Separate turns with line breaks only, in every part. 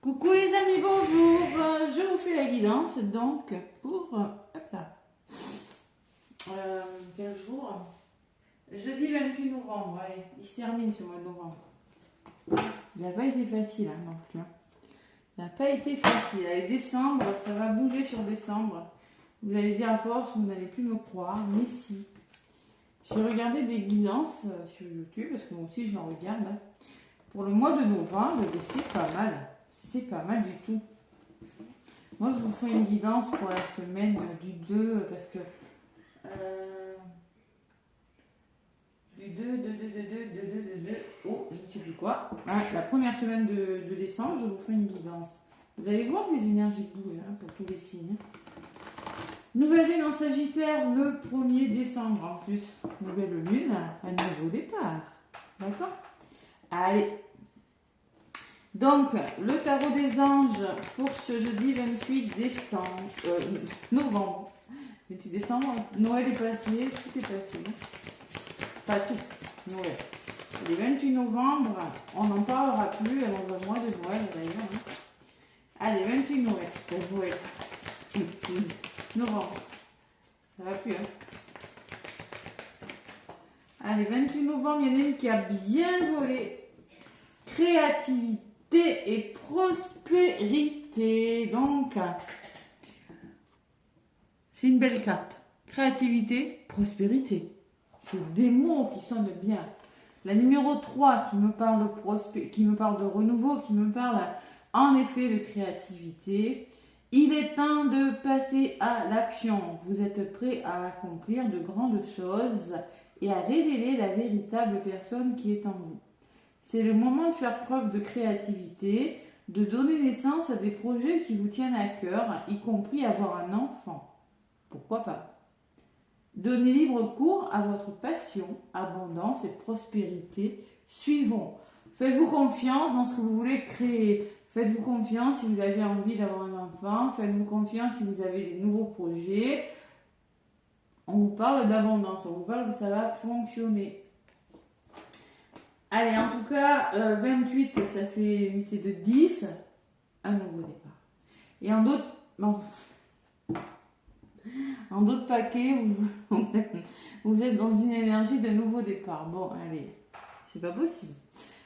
Coucou les amis, bonjour. Je vous fais la guidance donc pour hop là. Quel jour? Jeudi 28 novembre. Allez, il se termine ce mois de novembre. Il n'a pas été facile hein, non plus. Il n'a pas été facile. Allez, décembre, ça va bouger sur décembre. Vous allez dire à force, vous n'allez plus me croire, mais si. J'ai regardé des guidances sur YouTube parce que moi aussi je en regarde. Hein. Pour le mois de novembre, c'est pas mal. C'est pas mal du tout. Moi, je vous ferai une guidance pour la semaine du 2 parce que du 2, oh, je ne sais plus quoi. Hein, la première semaine de décembre, je vous ferai une guidance. Vous allez voir que les énergies bougent hein, pour tous les signes. Nouvelle lune en Sagittaire le 1er décembre en plus. Nouvelle lune, un nouveau départ. D'accord? Allez. Donc, le tarot des anges pour ce jeudi 28 novembre. 28 décembre, Noël est passé, tout est passé. Pas tout, Noël. Le 28 novembre, on n'en parlera plus avant le mois de Noël d'ailleurs. Hein. Allez, 28 Noël, Noël. Novembre. Ça va plus, hein. Allez, 28 novembre, il y en a une qui a bien volé. Créativité et prospérité. Donc, c'est une belle carte. Créativité, prospérité. C'est des mots qui sonnent bien. La numéro 3 qui me parle de renouveau, qui me parle en effet de créativité. Il est temps de passer à l'action. Vous êtes prêt à accomplir de grandes choses et à révéler la véritable personne qui est en vous. C'est le moment de faire preuve de créativité, de donner naissance à des projets qui vous tiennent à cœur, y compris avoir un enfant. Pourquoi pas? Donnez libre cours à votre passion, abondance et prospérité. Suivons. Faites-vous confiance dans ce que vous voulez créer. Faites-vous confiance si vous avez envie d'avoir un enfant. Faites-vous confiance si vous avez des nouveaux projets. On vous parle d'abondance, on vous parle que ça va fonctionner. Allez, en tout cas, 28, ça fait 8 et 2, 10. Un nouveau départ. Et en d'autres paquets, vous êtes dans une énergie de nouveau départ. Bon, allez, c'est pas possible.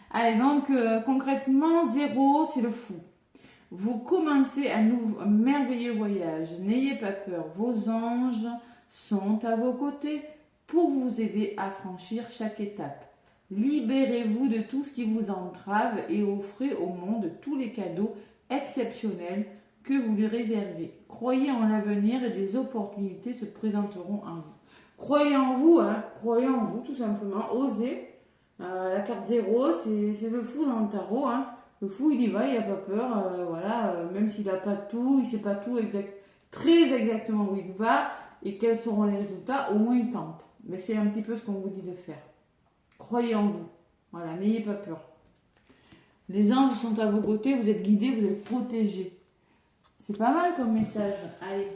Allez, donc, concrètement, 0, c'est le fou. Vous commencez un merveilleux voyage. N'ayez pas peur. Vos anges sont à vos côtés pour vous aider à franchir chaque étape. Libérez-vous de tout ce qui vous entrave et offrez au monde tous les cadeaux exceptionnels que vous lui réservez. Croyez en l'avenir et des opportunités se présenteront à vous. Croyez en vous, hein, croyez en vous tout simplement. Osez. La carte 0, c'est le fou dans le tarot. Hein. Le fou, il y va, il n'a pas peur. Même s'il n'a pas tout, il ne sait pas tout très exactement où il va et quels seront les résultats, au moins il tente. Mais c'est un petit peu ce qu'on vous dit de faire. Croyez en vous. Voilà, n'ayez pas peur. Les anges sont à vos côtés, vous êtes guidés, vous êtes protégés. C'est pas mal comme message. Allez.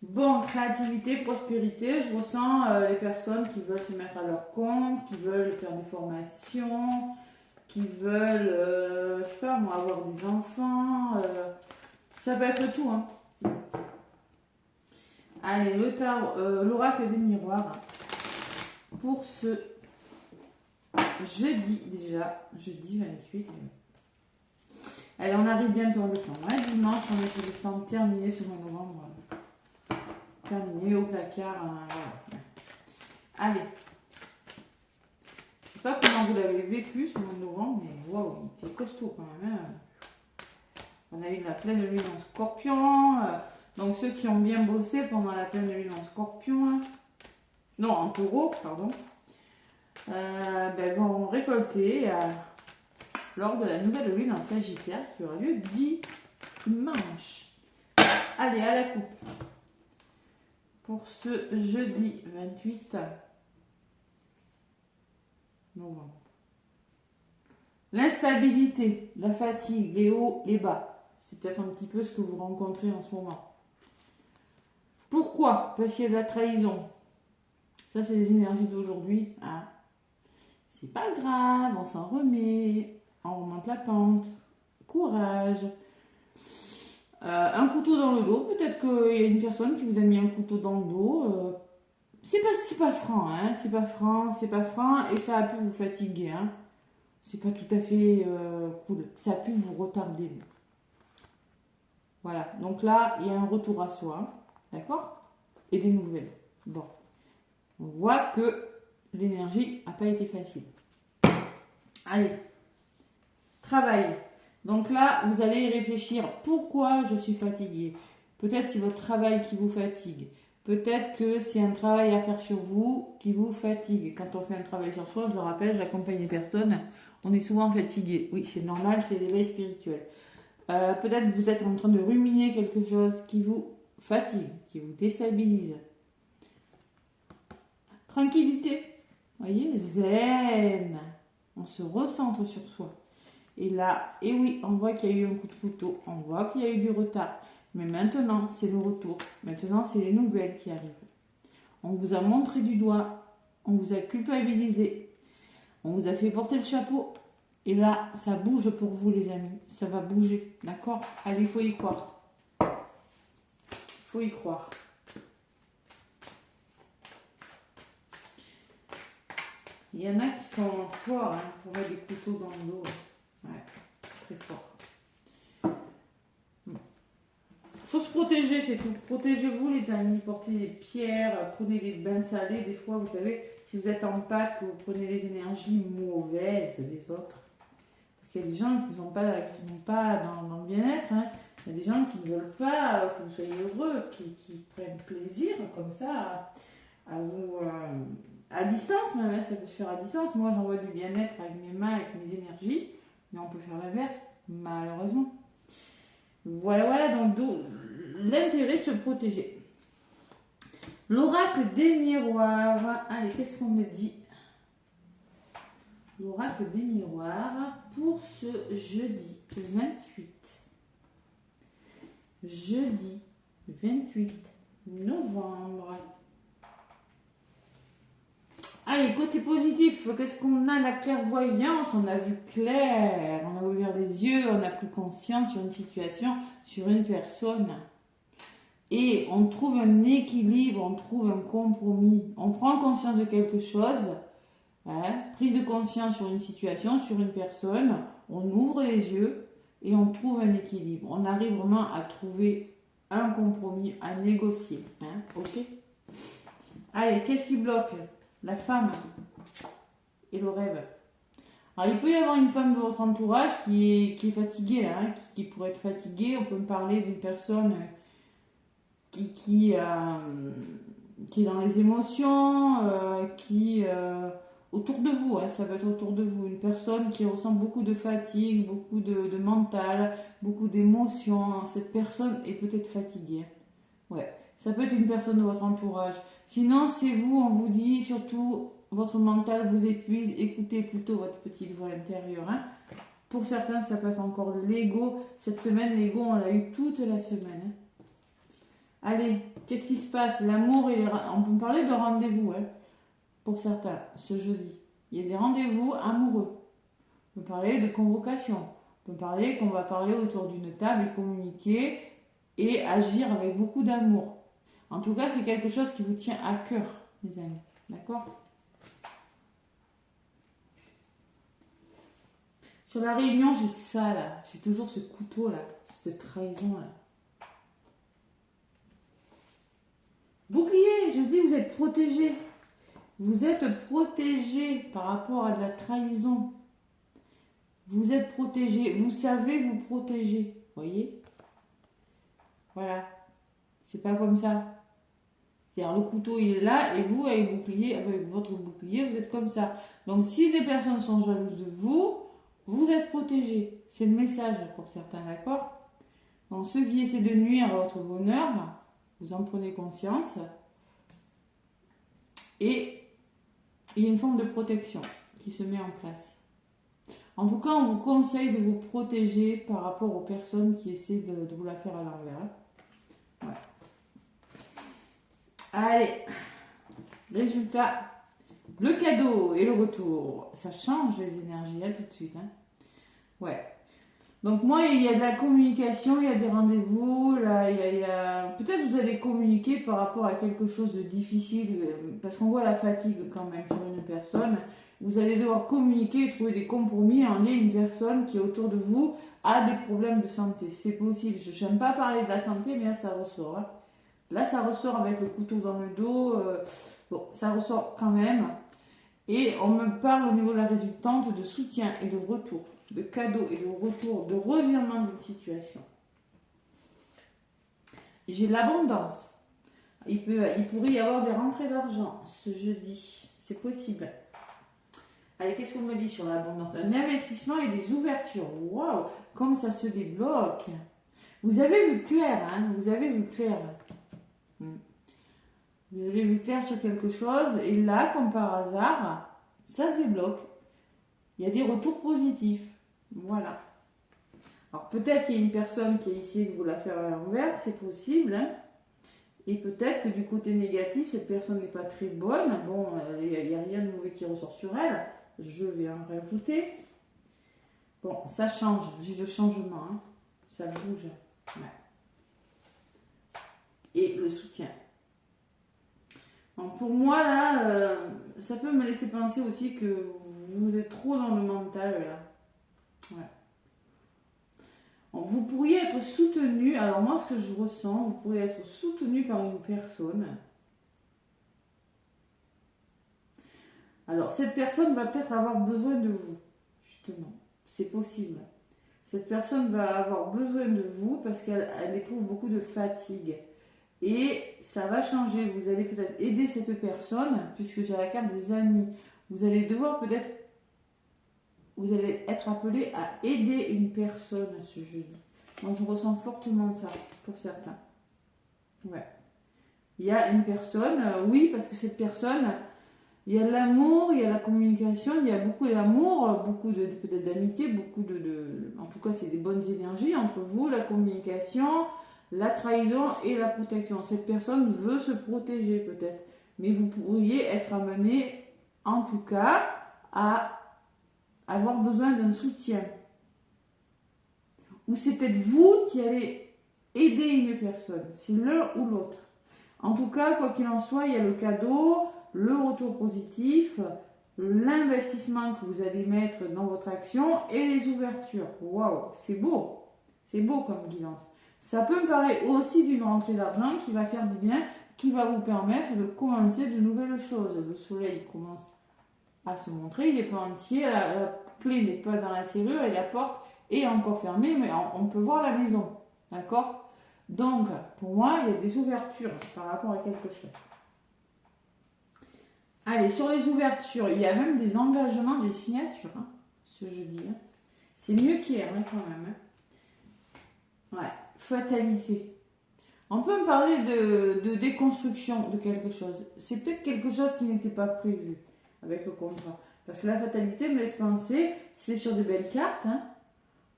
Bon, créativité, prospérité, je ressens les personnes qui veulent se mettre à leur compte, qui veulent faire des formations, qui veulent, je sais pas moi, avoir des enfants. Ça peut être tout, hein. Allez, l'oracle des miroirs. Pour ce jeudi déjà, jeudi 28. Allez, on arrive bientôt en décembre. Hein. Dimanche, on est en décembre, terminé ce mois de novembre. Terminé au placard. Voilà. Allez. Je sais pas comment vous l'avez vécu ce mois de novembre, mais waouh, il était costaud quand même. Hein. On a eu la pleine lune en scorpion. Donc ceux qui ont bien bossé pendant la pleine lune en scorpion. Hein. Non, en taureau, pardon. Vont récolter lors de la nouvelle lune en Sagittaire qui aura lieu dimanche. Allez, à la coupe. Pour ce jeudi 28 novembre. L'instabilité, la fatigue, les hauts, les bas. C'est peut-être un petit peu ce que vous rencontrez en ce moment. Pourquoi? Parce qu'il y a de la trahison. Ça, c'est les énergies d'aujourd'hui. Hein. C'est pas grave, on s'en remet, on remonte la pente. courage. Un couteau dans le dos, peut-être qu'il y a une personne qui vous a mis un couteau dans le dos. C'est pas franc, hein, c'est pas franc, et ça a pu vous fatiguer, hein. C'est pas tout à fait cool, ça a pu vous retarder. Voilà, donc là, il y a un retour à soi, d'accord? Et des nouvelles. Bon, on voit que l'énergie n'a pas été facile. Allez, travail. Donc là, vous allez y réfléchir. Pourquoi je suis fatiguée? Peut-être c'est votre travail qui vous fatigue. Peut-être que c'est un travail à faire sur vous qui vous fatigue. Quand on fait un travail sur soi, je le rappelle, j'accompagne les personnes, on est souvent fatigué. Oui, c'est normal, c'est l'éveil spirituel. Peut-être que vous êtes en train de ruminer quelque chose qui vous fatigue, qui vous déstabilise. Tranquillité. Vous voyez, zen. On se recentre sur soi. Et là, et oui, on voit qu'il y a eu un coup de couteau, on voit qu'il y a eu du retard. Mais maintenant, c'est le retour. Maintenant, c'est les nouvelles qui arrivent. On vous a montré du doigt, on vous a culpabilisé, on vous a fait porter le chapeau. Et là, ça bouge pour vous, les amis. Ça va bouger, d'accord? Allez, il faut y croire. Il faut y croire. Il y en a qui sont forts, hein, pour mettre des couteaux dans le dos. Ouais, très fort. Faut se protéger, c'est tout. Protégez-vous, les amis. Portez des pierres, prenez des bains salés. Des fois, vous savez, si vous êtes en Pâques, vous prenez les énergies mauvaises des autres. Parce qu'il y a des gens qui ne sont pas dans le bien-être. Hein. Il y a des gens qui ne veulent pas que vous soyez heureux, qui prennent plaisir comme ça à vous. À distance, même, ça peut se faire à distance. Moi, j'envoie du bien-être avec mes mains, avec mes énergies. Mais on peut faire l'inverse, malheureusement. Voilà, donc l'intérêt de se protéger. L'oracle des miroirs. Allez, qu'est-ce qu'on me dit? L'oracle des miroirs pour ce jeudi 28. Jeudi 28 novembre. Allez, côté positif, qu'est-ce qu'on a? La clairvoyance, on a vu clair, on a ouvert les yeux, on a pris conscience sur une situation, sur une personne. Et on trouve un équilibre, on trouve un compromis. On prend conscience de quelque chose, hein, prise de conscience sur une situation, sur une personne, on ouvre les yeux et on trouve un équilibre. On arrive vraiment à trouver un compromis, à négocier. Hein, ok? Allez, qu'est-ce qui bloque? La femme et le rêve. Alors, il peut y avoir une femme de votre entourage qui est fatiguée, là, hein, qui pourrait être fatiguée. On peut me parler d'une personne qui est dans les émotions, autour de vous, hein, ça peut être autour de vous. Une personne qui ressent beaucoup de fatigue, beaucoup de mental, beaucoup d'émotions. Cette personne est peut-être fatiguée. Ouais. Ça peut être une personne de votre entourage. Sinon, c'est vous, on vous dit, surtout, votre mental vous épuise. Écoutez plutôt votre petite voix intérieure. Hein. Pour certains, ça peut être encore l'ego. Cette semaine, l'ego, on l'a eu toute la semaine. Hein. Allez, qu'est-ce qui se passe? L'amour, on peut parler de rendez-vous. Hein, pour certains, ce jeudi. Il y a des rendez-vous amoureux. On peut parler de convocation. On peut parler qu'on va parler autour d'une table et communiquer et agir avec beaucoup d'amour. En tout cas, c'est quelque chose qui vous tient à cœur, les amis. D'accord? Sur la réunion, j'ai ça, là. J'ai toujours ce couteau, là. Cette trahison, là. Bouclier, je dis, vous êtes protégés. Vous êtes protégés par rapport à de la trahison. Vous êtes protégés. Vous savez vous protéger. Vous voyez? Voilà. C'est pas comme ça. C'est-à-dire, le couteau, il est là, et vous, avec votre bouclier, vous êtes comme ça. Donc, si des personnes sont jalouses de vous, vous êtes protégés. C'est le message pour certains, d'accord? Donc, ceux qui essaient de nuire à votre bonheur, vous en prenez conscience. Et il y a une forme de protection qui se met en place. En tout cas, on vous conseille de vous protéger par rapport aux personnes qui essaient de vous la faire à l'envers. Ouais. Allez, résultat, le cadeau et le retour, ça change les énergies, là, tout de suite. Hein. Ouais. Donc moi, il y a de la communication, il y a des rendez-vous, là, peut-être vous allez communiquer par rapport à quelque chose de difficile, parce qu'on voit la fatigue quand même sur une personne. Vous allez devoir communiquer et trouver des compromis en lien avec une personne qui est autour de vous a des problèmes de santé. C'est possible. Je n'aime pas parler de la santé, mais là, ça ressort. Hein. Là, ça ressort avec le couteau dans le dos. Bon, ça ressort quand même. Et on me parle au niveau de la résultante de soutien et de retour, de cadeaux et de retour, de revirement d'une situation. J'ai l'abondance. Il pourrait y avoir des rentrées d'argent ce jeudi. C'est possible. Allez, qu'est-ce qu'on me dit sur l'abondance? Un investissement et des ouvertures. Waouh, comme ça se débloque. Vous avez vu clair, hein? Vous avez vu clair. Vous avez vu clair sur quelque chose. Et là, comme par hasard, ça se débloque. Il y a des retours positifs. Voilà. Alors peut-être qu'il y a une personne qui a essayé de vous la faire à l'envers. C'est possible, hein? Et peut-être que du côté négatif, cette personne n'est pas très bonne. Bon, il n'y a rien de mauvais qui ressort sur elle. Je vais en rajouter. Bon, ça change. J'ai le changement. Hein. Ça bouge. Ouais. Et le soutien. Donc pour moi, là, ça peut me laisser penser aussi que vous êtes trop dans le mental, là. Ouais. Donc, vous pourriez être soutenu. Alors moi, ce que je ressens, vous pourriez être soutenu par une personne. Alors, cette personne va peut-être avoir besoin de vous, justement. C'est possible. Cette personne va avoir besoin de vous parce qu'elle éprouve beaucoup de fatigue. Et ça va changer. Vous allez peut-être aider cette personne, puisque j'ai la carte des amis. Vous allez devoir peut-être... Vous allez être appelé à aider une personne ce jeudi. Donc, je ressens fortement ça, pour certains. Ouais. Il y a une personne, oui, parce que cette personne... Il y a l'amour, il y a la communication, il y a beaucoup d'amour, beaucoup de peut-être d'amitié, beaucoup en tout cas c'est des bonnes énergies entre vous, la communication, la trahison et la protection. Cette personne veut se protéger peut-être, mais vous pourriez être amené en tout cas à avoir besoin d'un soutien. Ou c'est peut-être vous qui allez aider une personne, c'est l'un ou l'autre. En tout cas, quoi qu'il en soit, il y a le cadeau, le retour positif, l'investissement que vous allez mettre dans votre action et les ouvertures. Waouh, c'est beau. C'est beau comme guidance. Ça peut me parler aussi d'une rentrée d'argent qui va faire du bien, qui va vous permettre de commencer de nouvelles choses. Le soleil commence à se montrer, il n'est pas entier, la clé n'est pas dans la serrure et la porte est encore fermée, mais on peut voir la maison. D'accord? Donc, pour moi, il y a des ouvertures par rapport à quelque chose. Allez, sur les ouvertures, il y a même des engagements, des signatures, hein, ce jeudi. Hein. C'est mieux qu'hier, hein, quand même. Hein. Ouais, fatalité. On peut me parler de déconstruction de quelque chose. C'est peut-être quelque chose qui n'était pas prévu avec le contrat. Parce que la fatalité me laisse penser, c'est sur de belles cartes. Hein.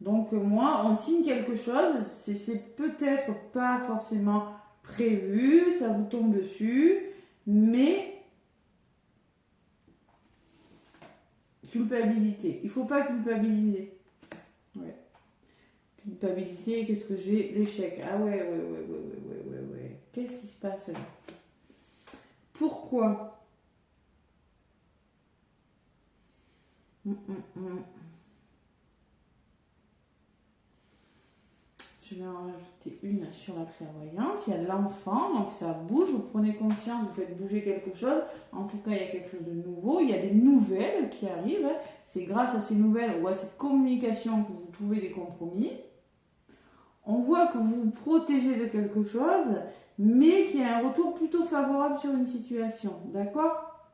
Donc moi, on signe quelque chose, c'est peut-être pas forcément prévu, ça vous tombe dessus, mais... Culpabilité. Il ne faut pas culpabiliser. Ouais. Culpabilité, qu'est-ce que j'ai? L'échec. Ah ouais. Qu'est-ce qui se passe là? Pourquoi? Je vais en rajouter une sur la clairvoyance. Il y a de l'enfant, donc ça bouge. Vous prenez conscience, vous faites bouger quelque chose. En tout cas, il y a quelque chose de nouveau. Il y a des nouvelles qui arrivent. C'est grâce à ces nouvelles ou à cette communication que vous trouvez des compromis. On voit que vous vous protégez de quelque chose, mais qu'il y a un retour plutôt favorable sur une situation. D'accord?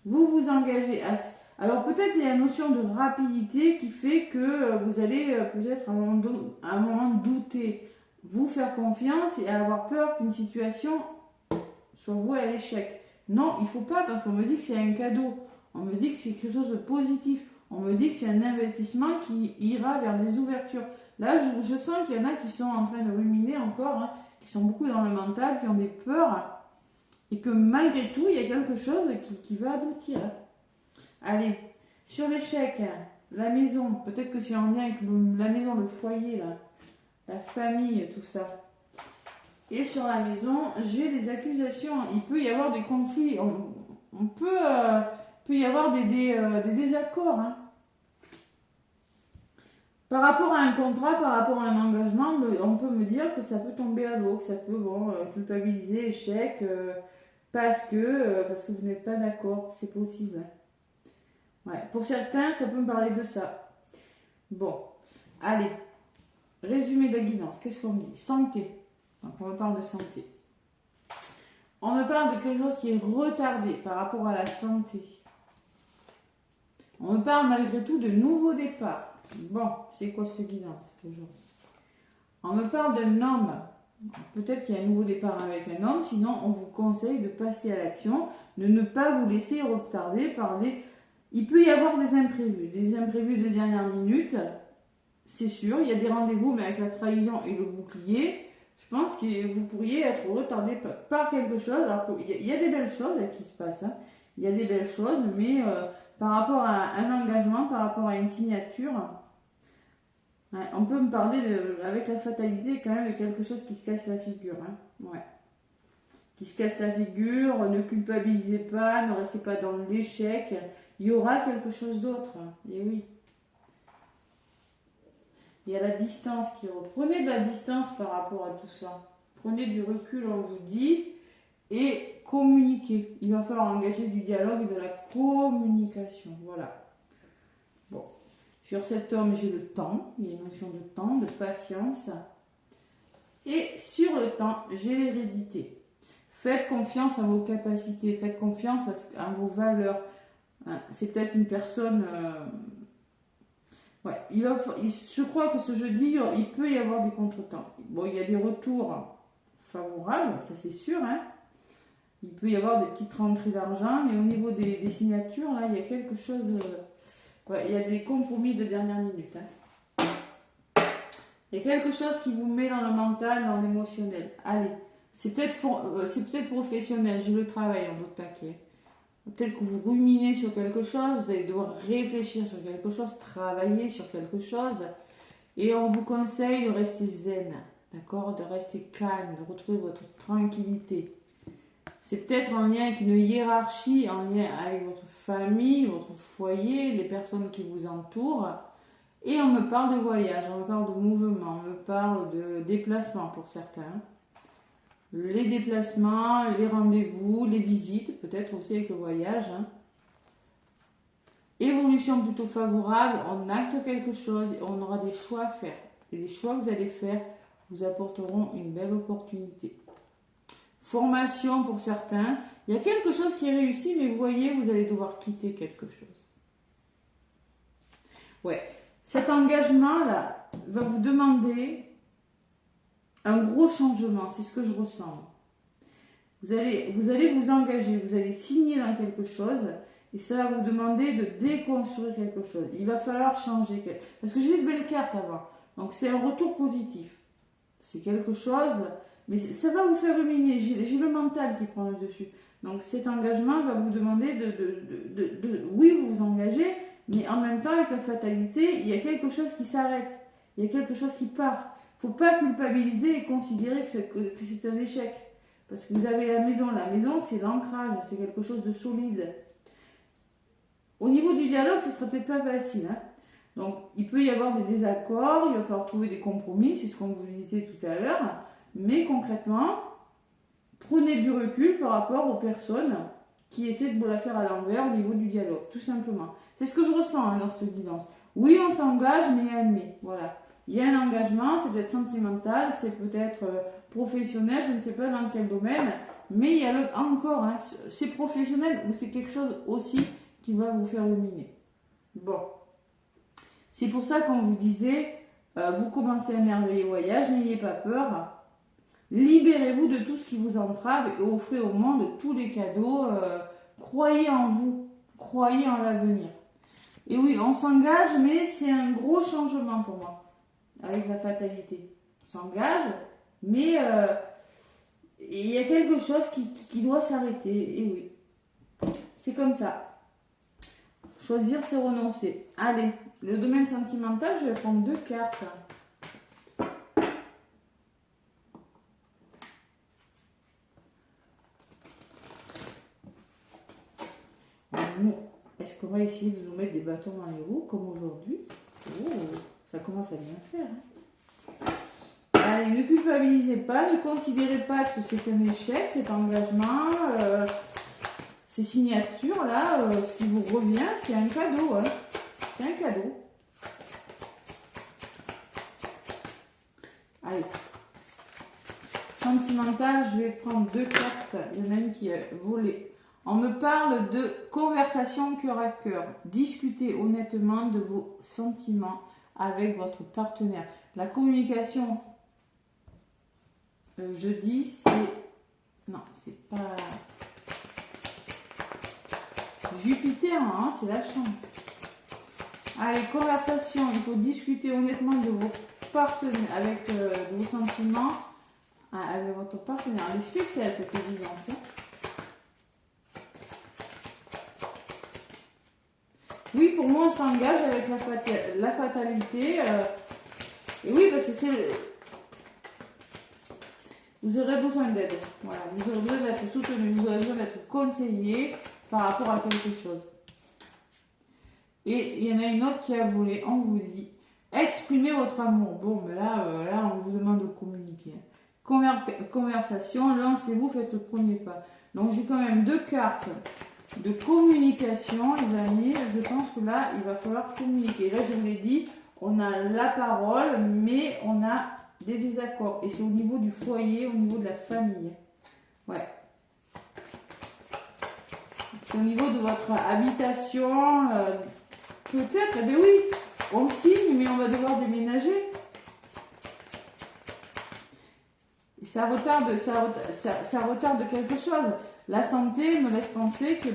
Vous vous engagez à... Alors peut-être il y a une notion de rapidité qui fait que vous allez peut-être à un moment douter, vous faire confiance et avoir peur qu'une situation soit vouée à l'échec. Non, il ne faut pas parce qu'on me dit que c'est un cadeau, on me dit que c'est quelque chose de positif, on me dit que c'est un investissement qui ira vers des ouvertures. Là, je sens qu'il y en a qui sont en train de ruminer encore, hein, qui sont beaucoup dans le mental, qui ont des peurs et que malgré tout, il y a quelque chose qui va aboutir. Allez, sur l'échec, la maison. Peut-être que c'est en lien avec la maison, le foyer, là. La famille, tout ça. Et sur la maison, j'ai des accusations. Il peut y avoir des conflits. On peut y avoir des désaccords. Hein. Par rapport à un contrat, par rapport à un engagement, on peut me dire que ça peut tomber à l'eau, que ça peut culpabiliser, échec, parce que vous n'êtes pas d'accord. C'est possible. Ouais. Pour certains, ça peut me parler de ça. Bon, allez. Résumé de la guidance. Qu'est-ce qu'on dit? Santé. Donc on me parle de santé. On me parle de quelque chose qui est retardé par rapport à la santé. On me parle malgré tout de nouveaux départs. Bon, c'est quoi cette guidance aujourd'hui? On me parle d'un homme. Peut-être qu'il y a un nouveau départ avec un homme, sinon on vous conseille de passer à l'action, de ne pas vous laisser retarder par des... Il peut y avoir des imprévus de dernière minute, c'est sûr, il y a des rendez-vous, mais avec la trahison et le bouclier, je pense que vous pourriez être retardé par quelque chose, alors qu'il y a des belles choses qui se passent, hein. Il y a des belles choses, mais par rapport à un engagement, par rapport à une signature, ouais, on peut me parler, avec la fatalité, quand même de quelque chose qui se casse la figure. Hein. Ouais. Qui se casse la figure, ne culpabilisez pas, ne restez pas dans l'échec, il y aura quelque chose d'autre, hein. Et oui. Il y a la distance qui reprenez de la distance par rapport à tout ça. Prenez du recul, on vous dit, et communiquez. Il va falloir engager du dialogue et de la communication. Voilà. Bon. Sur cet homme, j'ai le temps. Il y a une notion de temps, de patience. Et sur le temps, j'ai l'hérédité. Faites confiance à vos capacités. Faites confiance à vos valeurs. C'est peut-être une personne... Ouais, je crois que ce jeudi, il peut y avoir des contretemps. Bon, il y a des retours favorables, ça c'est sûr. Hein. Il peut y avoir des petites rentrées d'argent, mais au niveau des signatures, là, il y a quelque chose... ouais, il y a des compromis de dernière minute. Hein. Il y a quelque chose qui vous met dans le mental, dans l'émotionnel. Allez, c'est peut-être professionnel, j'ai le travail en votre paquet. Peut-être que vous ruminez sur quelque chose, vous allez devoir réfléchir sur quelque chose, travailler sur quelque chose. Et on vous conseille de rester zen, d'accord? De rester calme, de retrouver votre tranquillité. C'est peut-être en lien avec une hiérarchie, en lien avec votre famille, votre foyer, les personnes qui vous entourent. Et on me parle de voyage, on me parle de mouvement, on me parle de déplacement pour certains. Les déplacements, les rendez-vous, les visites, peut-être aussi avec le voyage. Hein. Évolution plutôt favorable, on acte quelque chose et on aura des choix à faire. Et les choix que vous allez faire vous apporteront une belle opportunité. Formation pour certains, il y a quelque chose qui est réussi, mais vous voyez, vous allez devoir quitter quelque chose. Ouais, cet engagement-là va vous demander un gros changement, c'est ce que je ressens. Vous allez vous engager, vous allez signer dans quelque chose et ça va vous demander de déconstruire quelque chose. Il va falloir changer. Parce que j'ai de belles cartes avant. Donc c'est un retour positif. C'est quelque chose, mais ça va vous faire ruminer. J'ai le mental qui prend le dessus. Donc cet engagement va vous demander oui, vous vous engagez, mais en même temps avec la fatalité, il y a quelque chose qui s'arrête. Il y a quelque chose qui part. Il ne faut pas culpabiliser et considérer que c'est un échec. Parce que vous avez la maison. La maison, c'est l'ancrage, c'est quelque chose de solide. Au niveau du dialogue, ce ne sera peut-être pas facile. Hein. Donc, il peut y avoir des désaccords, il va falloir trouver des compromis, c'est ce qu'on vous disait tout à l'heure. Mais concrètement, prenez du recul par rapport aux personnes qui essaient de vous la faire à l'envers au niveau du dialogue, tout simplement. C'est ce que je ressens hein, dans cette guidance. Oui, on s'engage, mais il y a un mais. Voilà. Il y a un engagement, c'est peut-être sentimental, c'est peut-être professionnel, je ne sais pas dans quel domaine, mais il y a encore, hein, c'est professionnel ou c'est quelque chose aussi qui va vous faire ruminer. Bon, c'est pour ça qu'on vous disait, vous commencez un merveilleux voyage, n'ayez pas peur, libérez-vous de tout ce qui vous entrave et offrez au monde tous les cadeaux, croyez en vous, croyez en l'avenir. Et oui, on s'engage, mais c'est un gros changement pour moi. Avec la fatalité. On s'engage, mais il y a quelque chose qui doit s'arrêter. Et oui, c'est comme ça. Choisir, c'est renoncer. Allez, le domaine sentimental, je vais prendre 2 cartes. Est-ce qu'on va essayer de nous mettre des bâtons dans les roues comme aujourd'hui? Oh, ça commence à bien faire. Hein. Allez, ne culpabilisez pas, ne considérez pas que c'est un échec, cet engagement, ces signatures là, ce qui vous revient, c'est un cadeau. Hein. C'est un cadeau. Allez. Sentimental, je vais prendre 2 cartes. Il y en a une qui a volé. On me parle de conversation cœur à cœur. Discutez honnêtement de vos sentiments avec votre partenaire. La communication, je dis, c'est... Non, c'est pas... Jupiter, hein, c'est la chance. Allez, conversation, il faut discuter honnêtement de vos partenaires, avec de vos sentiments, avec votre partenaire. Elle est spéciale cette évidence. Hein. Oui, pour moi, on s'engage avec la fatalité. Et oui, parce que c'est... Vous aurez besoin d'aide. Voilà, vous aurez besoin d'être soutenu, vous aurez besoin d'être conseillé par rapport à quelque chose. Et il y en a une autre qui a volé. On vous dit, exprimez votre amour. Bon, mais là, on vous demande de communiquer. Conversation, lancez-vous, faites le premier pas. Donc, j'ai quand même 2 cartes de communication, les amis. Je pense que là, il va falloir communiquer. Là, je vous l'ai dit, on a la parole, mais on a des désaccords. Et c'est au niveau du foyer, au niveau de la famille. Ouais. C'est au niveau de votre habitation. Peut-être, eh bien oui, on signe, mais on va devoir déménager. Et ça retarde quelque chose. La santé me laisse penser que,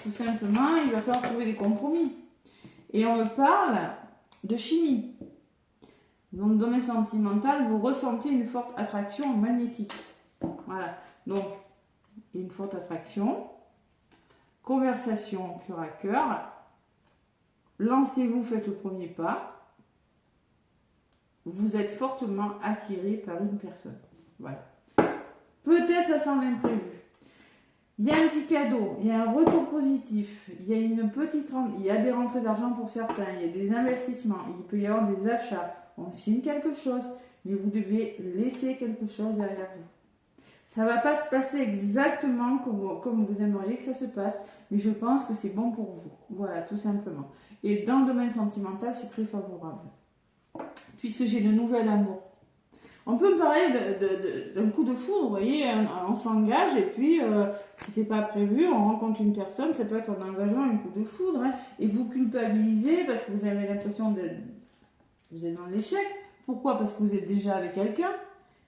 tout simplement, il va falloir trouver des compromis. Et on me parle de chimie. Donc, dans le domaine sentimental, vous ressentez une forte attraction magnétique. Voilà. Donc, il y a une forte attraction. Conversation cœur à cœur. Lancez-vous, faites le premier pas. Vous êtes fortement attiré par une personne. Voilà. Peut-être ça sent l'imprévu. Il y a un petit cadeau, il y a un retour positif, il y a il y a des rentrées d'argent pour certains, il y a des investissements, il peut y avoir des achats. On signe quelque chose, mais vous devez laisser quelque chose derrière vous. Ça ne va pas se passer exactement comme vous aimeriez que ça se passe, mais je pense que c'est bon pour vous. Voilà, tout simplement. Et dans le domaine sentimental, c'est très favorable. Puisque j'ai de nouvel amour. On peut me parler d'un coup de foudre, vous voyez, on s'engage et puis, c'était pas prévu, on rencontre une personne, ça peut être un engagement, un coup de foudre, hein, et vous culpabilisez parce que vous avez l'impression de... Vous êtes dans l'échec. Pourquoi? Parce que vous êtes déjà avec quelqu'un.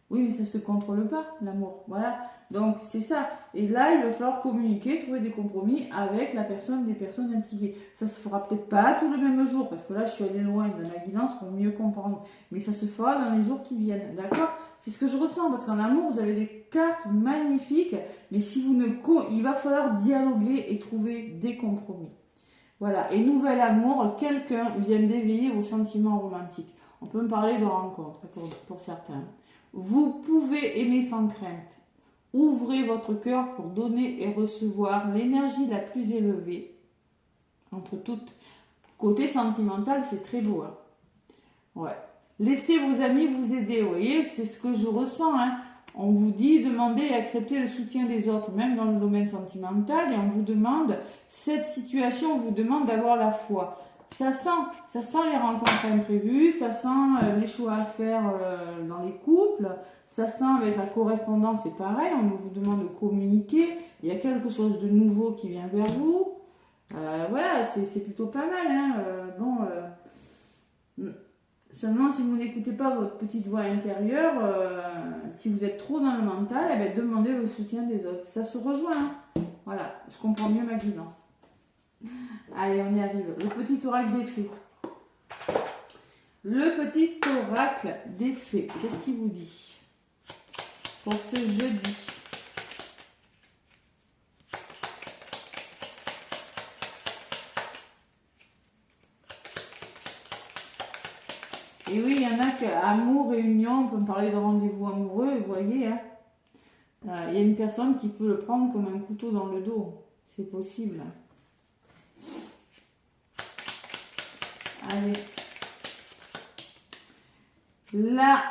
Oui, mais ça ne se contrôle pas, l'amour. Voilà. Donc, c'est ça. Et là, il va falloir communiquer, trouver des compromis avec la personne, des personnes impliquées. Ça se fera peut-être pas tout le même jour, parce que là, je suis allée loin dans la guidance pour mieux comprendre. Mais ça se fera dans les jours qui viennent. D'accord? C'est ce que je ressens, parce qu'en amour, vous avez des cartes magnifiques, mais si vous ne... il va falloir dialoguer et trouver des compromis. Voilà. Et nouvel amour, quelqu'un vient d'éveiller vos sentiments romantiques. On peut me parler de rencontre, pour certains. Vous pouvez aimer sans crainte. Ouvrez votre cœur pour donner et recevoir l'énergie la plus élevée. Entre toutes. Côté sentimental, c'est très beau. Hein. Ouais. Laissez vos amis vous aider. Vous voyez, c'est ce que je ressens. Hein. On vous dit, demandez et acceptez le soutien des autres, même dans le domaine sentimental. Et on vous demande, cette situation vous demande d'avoir la foi. Ça sent les rencontres imprévues, ça sent les choix à faire dans les couples, ça sent avec la correspondance, c'est pareil, on vous demande de communiquer, il y a quelque chose de nouveau qui vient vers vous. Voilà, c'est plutôt pas mal. Hein. Seulement, si vous n'écoutez pas votre petite voix intérieure, si vous êtes trop dans le mental, eh bien, demandez le soutien des autres. Ça se rejoint. Hein. Voilà, je comprends mieux ma guidance. Allez, on y arrive. Le petit oracle des fées. Le petit oracle des fées. Qu'est-ce qu'il vous dit pour ce jeudi? Et oui, il y en a que amour, réunion, on peut me parler de rendez-vous amoureux, vous voyez, hein. Il y a une personne qui peut le prendre comme un couteau dans le dos. C'est possible. Allez. La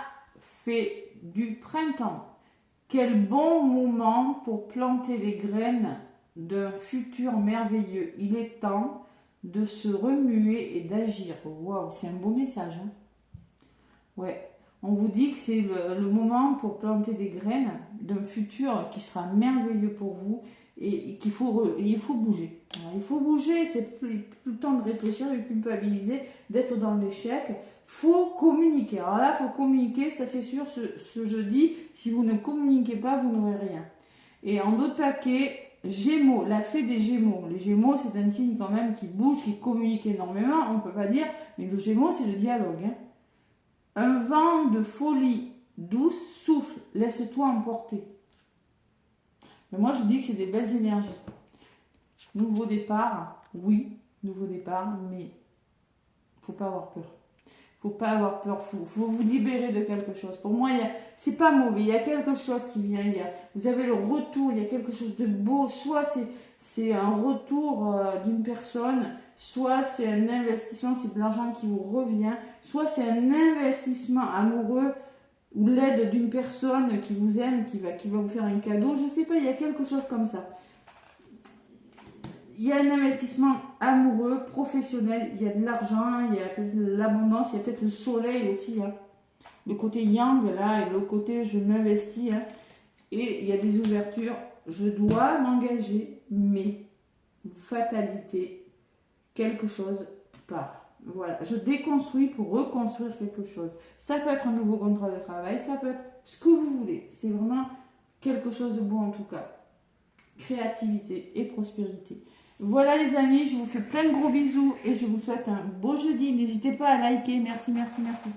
fée du printemps. Quel bon moment pour planter les graines d'un futur merveilleux. Il est temps de se remuer et d'agir. Waouh, c'est un beau message, hein. Ouais. On vous dit que c'est le moment pour planter des graines d'un futur qui sera merveilleux pour vous et qu'il faut, il faut bouger. Alors, il faut bouger, c'est plus le temps de réfléchir, de culpabiliser, d'être dans l'échec. Faut communiquer. Alors là, il faut communiquer, ça c'est sûr, ce jeudi. Si vous ne communiquez pas, vous n'aurez rien. Et en d'autres paquets, Gémeaux, la fée des Gémeaux. Les Gémeaux, c'est un signe quand même qui bouge, qui communique énormément, on ne peut pas dire, mais le Gémeaux, c'est le dialogue, hein. Un vent de folie douce souffle, laisse-toi emporter. Mais moi, je dis que c'est des belles énergies. Nouveau départ, oui, nouveau départ, mais il ne faut pas avoir peur. Il ne faut pas avoir peur, il faut vous libérer de quelque chose. Pour moi, c'est pas mauvais, il y a quelque chose qui vient, vous avez le retour, il y a quelque chose de beau, soit c'est un retour d'une personne, soit c'est un investissement, c'est de l'argent qui vous revient, soit c'est un investissement amoureux ou l'aide d'une personne qui vous aime, qui va vous faire un cadeau, je sais pas, il y a quelque chose comme ça. Il y a un investissement amoureux, professionnel, il y a de l'argent, il y a peut-être de l'abondance, il y a peut-être le soleil aussi, hein. Le côté yang là et le côté je m'investis, hein. Et il y a des ouvertures, je dois m'engager, mais fatalité, quelque chose part. Voilà, je déconstruis pour reconstruire quelque chose. Ça peut être un nouveau contrat de travail, ça peut être ce que vous voulez. C'est vraiment quelque chose de beau en tout cas. Créativité et prospérité. Voilà les amis, je vous fais plein de gros bisous et je vous souhaite un beau jeudi. N'hésitez pas à liker. Merci, merci, merci.